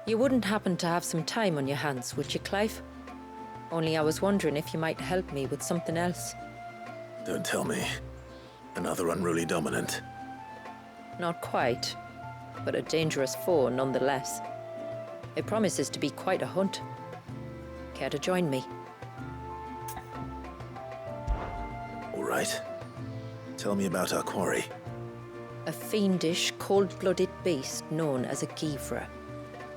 You wouldn't happen to have some time on your hands, would you, Clive? Only I was wondering if you might help me with something else. Don't tell me. Another unruly dominant. Not quite, but a dangerous foe nonetheless. It promises to be quite a hunt. Care to join me? All right. Tell me about our quarry. A fiendish, cold-blooded beast known as a Guivre.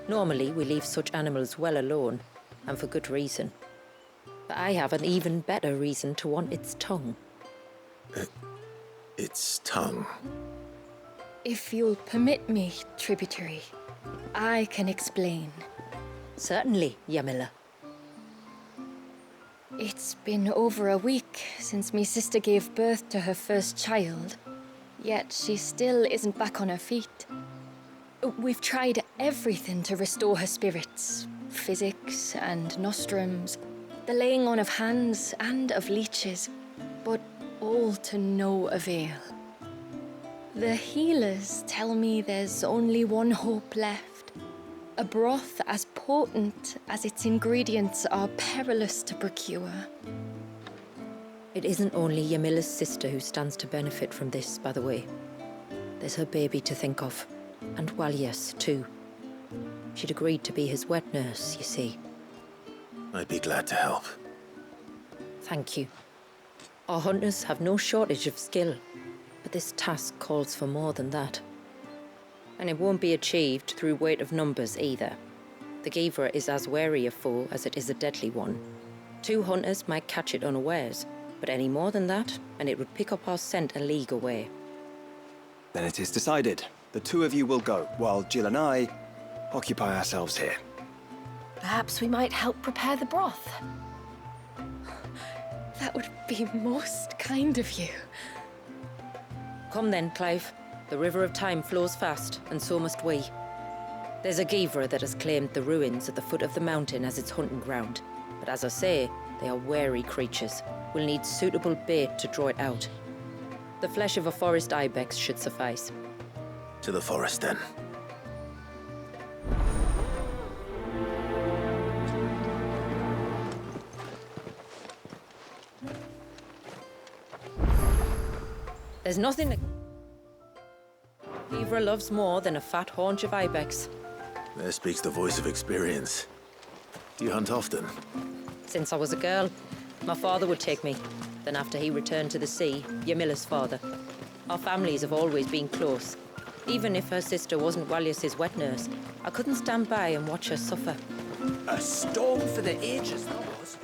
Normally, we leave such animals well alone, and for good reason. But I have an even better reason to want its tongue. Its tongue. If you'll permit me, tributary, I can explain. Certainly, Yamila. It's been over a week since me sister gave birth to her first child, yet she still isn't back on her feet. We've tried everything to restore her spirits. Physics and nostrums, the laying on of hands and of leeches, but all to no avail. The healers tell me there's only one hope left. A broth as potent as its ingredients are perilous to procure. It isn't only Yamila's sister who stands to benefit from this, by the way. There's her baby to think of. And Walias, too. She'd agreed to be his wet nurse, you see. I'd be glad to help. Thank you. Our hunters have no shortage of skill, but this task calls for more than that. And it won't be achieved through weight of numbers either. The Guivre is as wary a foe as it is a deadly one. 2 hunters might catch it unawares, but any more than that, and it would pick up our scent a league away. Then it is decided. The 2 of you will go, while Jill and I occupy ourselves here. Perhaps we might help prepare the broth. That would be most kind of you. Come then, Clive. The river of time flows fast, and so must we. There's a Guivre that has claimed the ruins at the foot of the mountain as its hunting ground. But as I say, they are wary creatures. We'll need suitable bait to draw it out. The flesh of a forest ibex should suffice. To the forest, then. There's nothing Guivre loves more than a fat haunch of ibex. There speaks the voice of experience. Do you hunt often? Since I was a girl, my father would take me. Then after he returned to the sea, Yamila's father. Our families have always been close. Even if her sister wasn't Walias's wet nurse, I couldn't stand by and watch her suffer. A storm for the ages, that was.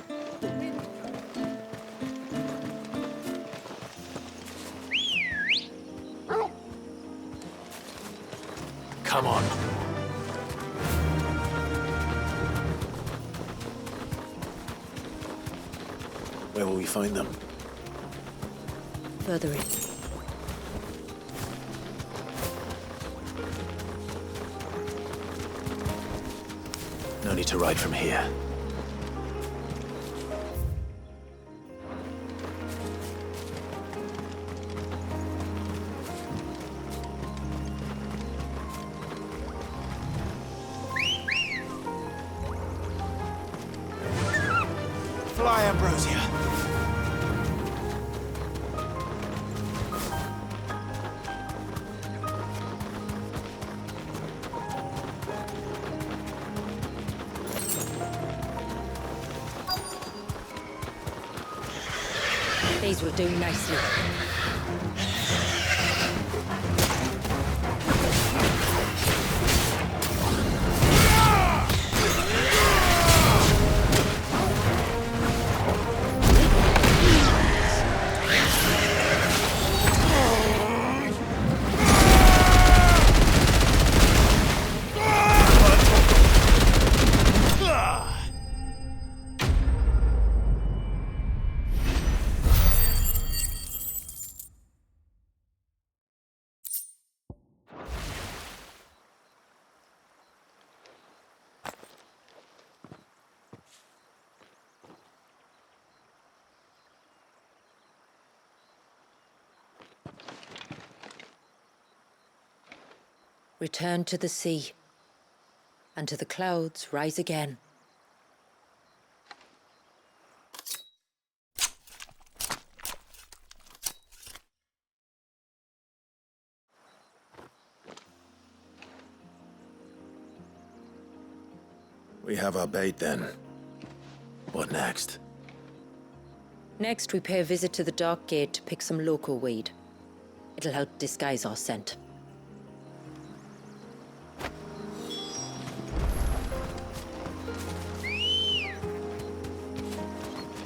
Come on. Where will we find them? Further in. No need to ride from here. Fly, Ambrosia. These will do nicely. Return to the sea. and to the clouds rise again. We have our bait then. What next? Next, we pay a visit to the Dark Gate to pick some local weed. It'll help disguise our scent.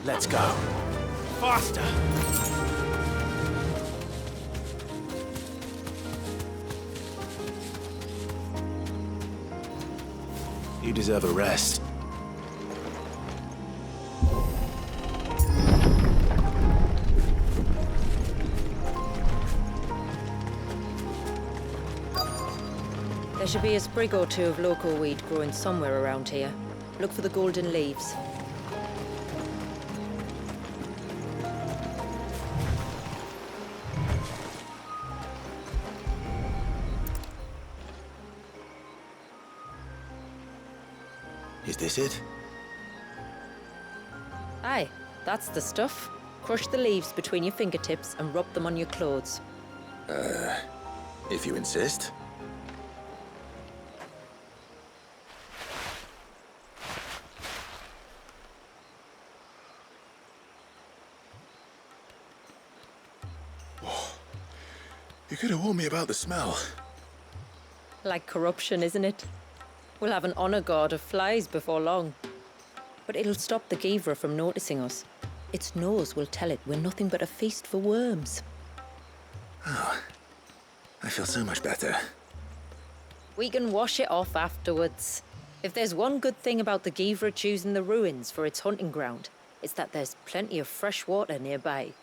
Let's go. Faster! You deserve a rest. There should be a sprig or two of local weed growing somewhere around here. Look for the golden leaves. Is this it? Aye, that's the stuff. Crush the leaves between your fingertips and rub them on your clothes. If you insist. You could have warned me about the smell. Like corruption, isn't it? We'll have an honor guard of flies before long. But it'll stop the Guivre from noticing us. Its nose will tell it we're nothing but a feast for worms. I feel so much better. We can wash it off afterwards. If there's one good thing about the Guivre choosing the ruins for its hunting ground, it's that there's plenty of fresh water nearby.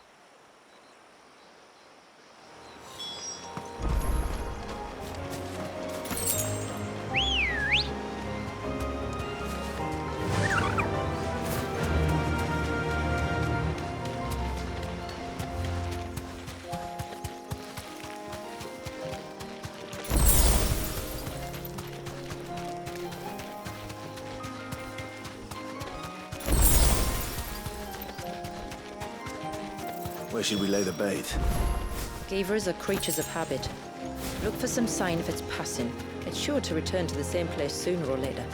Where should we lay the bait? Guivres are creatures of habit. Look for some sign of its passing. It's sure to return to the same place sooner or later.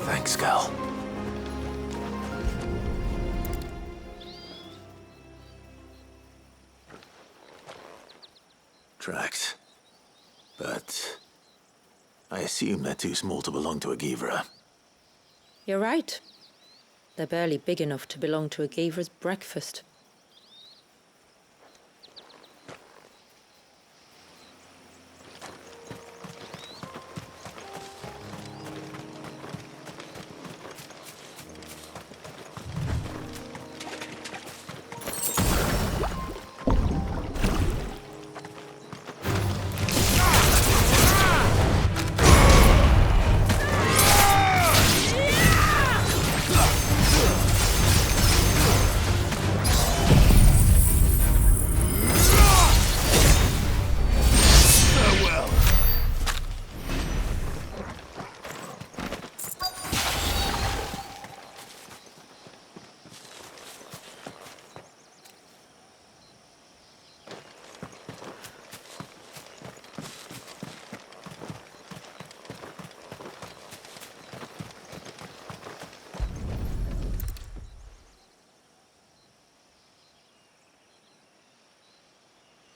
Thanks, Gal. Tracks. But I assume they're too small to belong to a Guivre. You're right. They're barely big enough to belong to a Guivre's breakfast.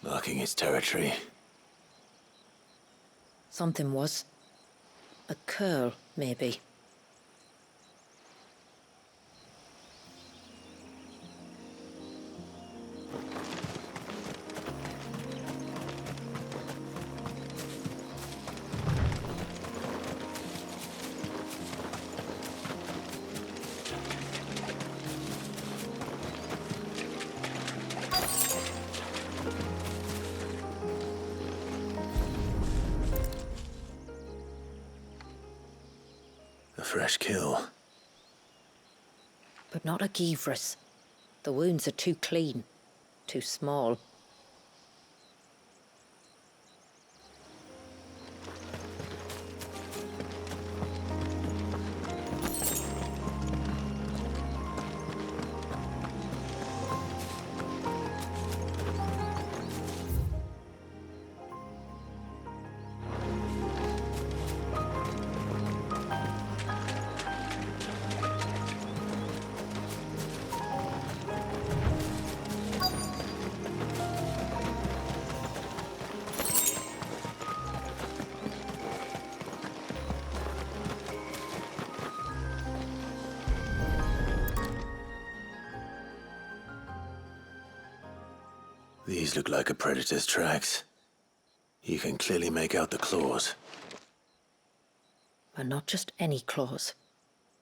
Marking its territory. Something was. A curl, maybe. A fresh kill. But not a Guivre's. The wounds are too clean, too small. These look like a predator's tracks. You can clearly make out the claws. And not just any claws.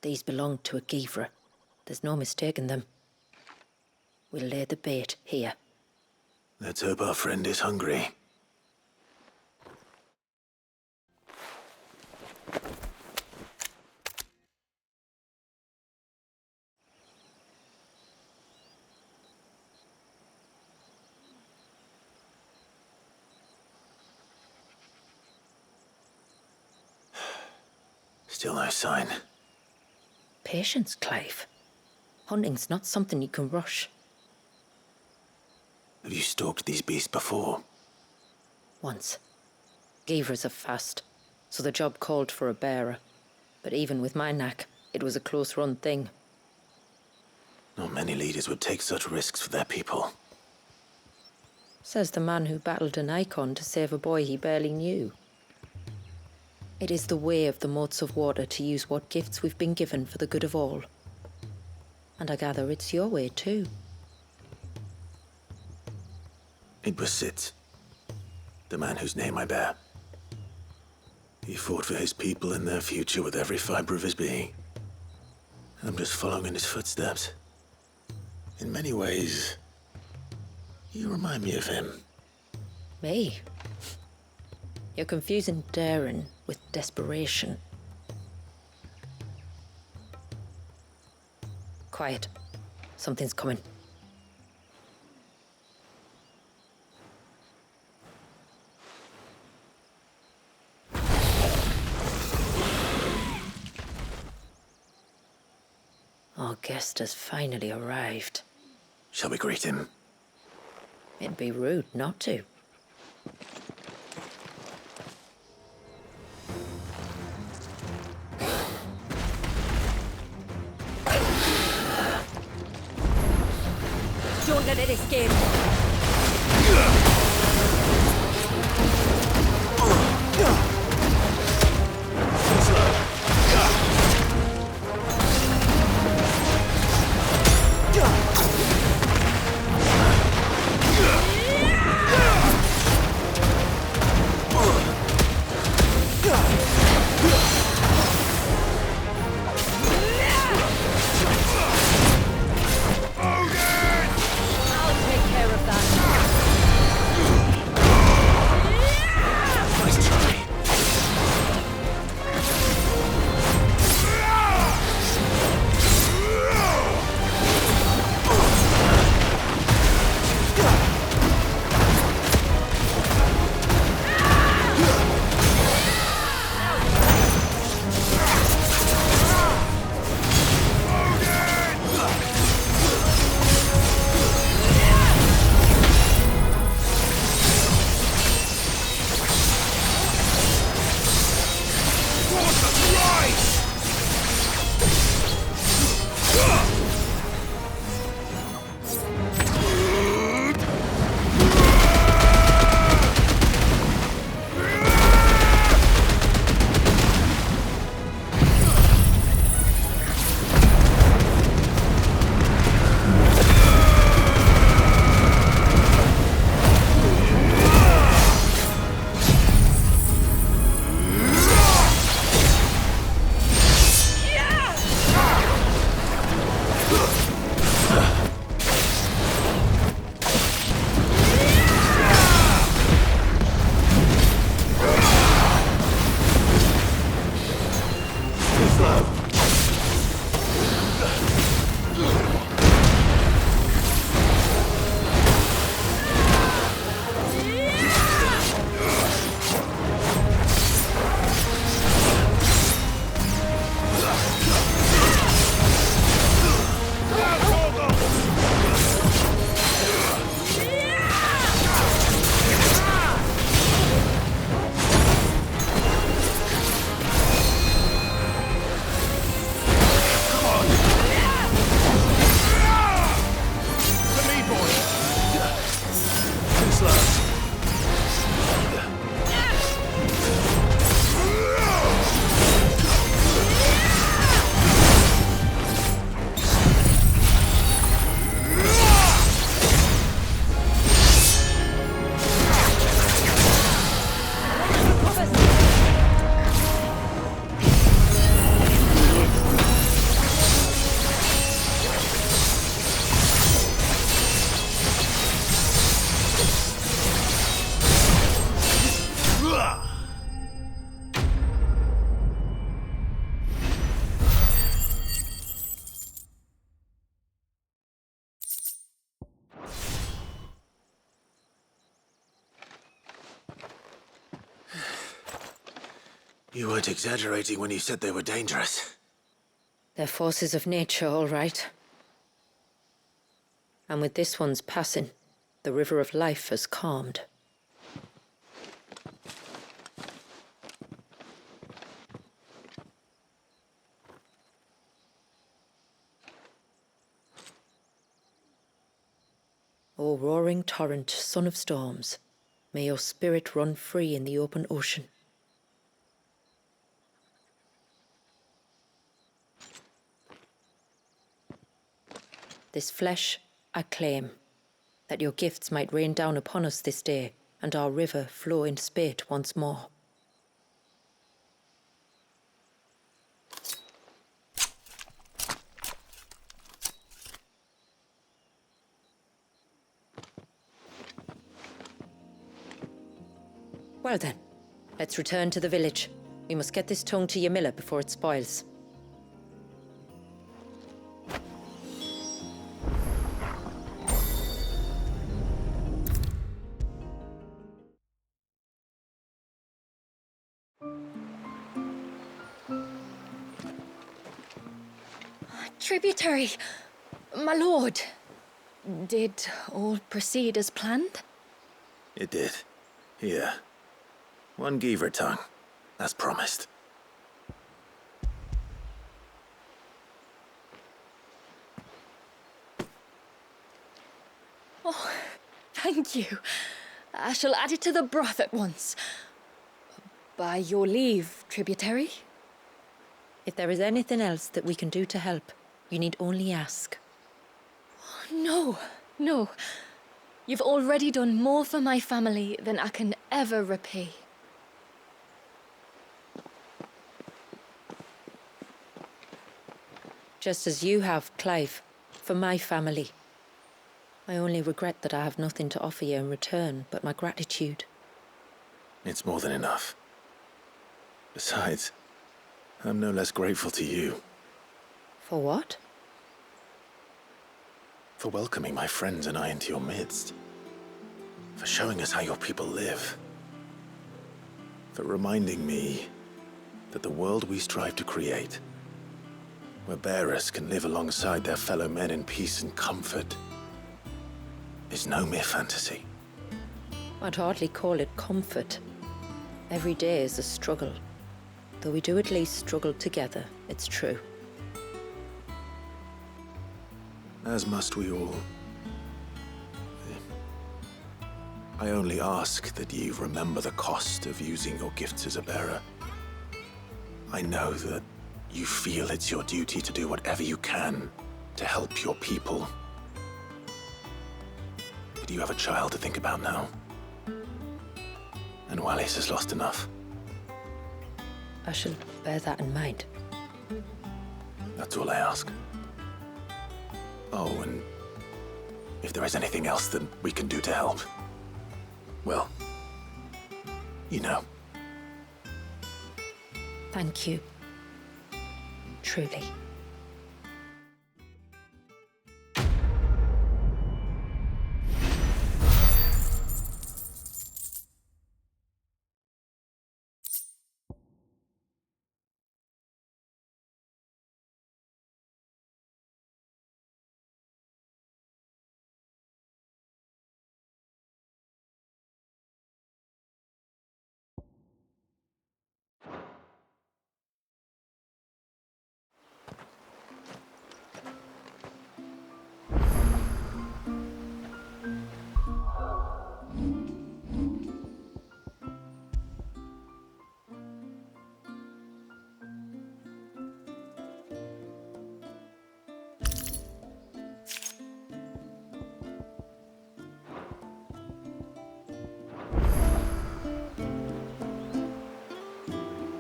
These belong to a Guivre. There's no mistaking them. We'll lay the bait here. Let's hope our friend is hungry. Still no sign. Patience, Clive. Hunting's not something you can rush. Have you stalked these beasts before? Once. Guivres are fast, so the job called for a bearer. But even with my knack, it was a close-run thing. Not many leaders would take such risks for their people. Says the man who battled an icon to save a boy he barely knew. It is the way of the moats of water to use what gifts we've been given for the good of all. And I gather it's your way too. It was Sid, the man whose name I bear. He fought for his people and their future with every fiber of his being. I'm just following in his footsteps. In many ways, you remind me of him. Me? You're confusing daring with desperation. Quiet. Something's coming. Our guest has finally arrived. Shall we greet him? It'd be rude not to. Don't let it escape. Nice try. You weren't exaggerating when you said they were dangerous. They're forces of nature, all right. And with this one's passing, the river of life has calmed. O roaring torrent, son of storms, may your spirit run free in the open ocean. This flesh I claim, that your gifts might rain down upon us this day, and our river flow in spate once more. Well then, let's return to the village. We must get this tongue to Yamila before it spoils. Tributary, my lord. Did all proceed as planned? It did. Here. One Guivre tongue, as promised. Oh, thank you. I shall add it to the broth at once. By your leave, tributary. If there is anything else that we can do to help, you need only ask. No. You've already done more for my family than I can ever repay. Just as you have, Clive, for my family. I only regret that I have nothing to offer you in return but my gratitude. It's more than enough. Besides, I'm no less grateful to you. For what? For welcoming my friends and I into your midst. For showing us how your people live. For reminding me that the world we strive to create, where bearers can live alongside their fellow men in peace and comfort, is no mere fantasy. I'd hardly call it comfort. Every day is a struggle. Though we do at least struggle together, it's true. As must we all. I only ask that you remember the cost of using your gifts as a bearer. I know that you feel it's your duty to do whatever you can to help your people. But you have a child to think about now. And Wallis has lost enough. I shall bear that in mind. That's all I ask. Oh, and if there is anything else that we can do to help, well, you know. Thank you. Truly.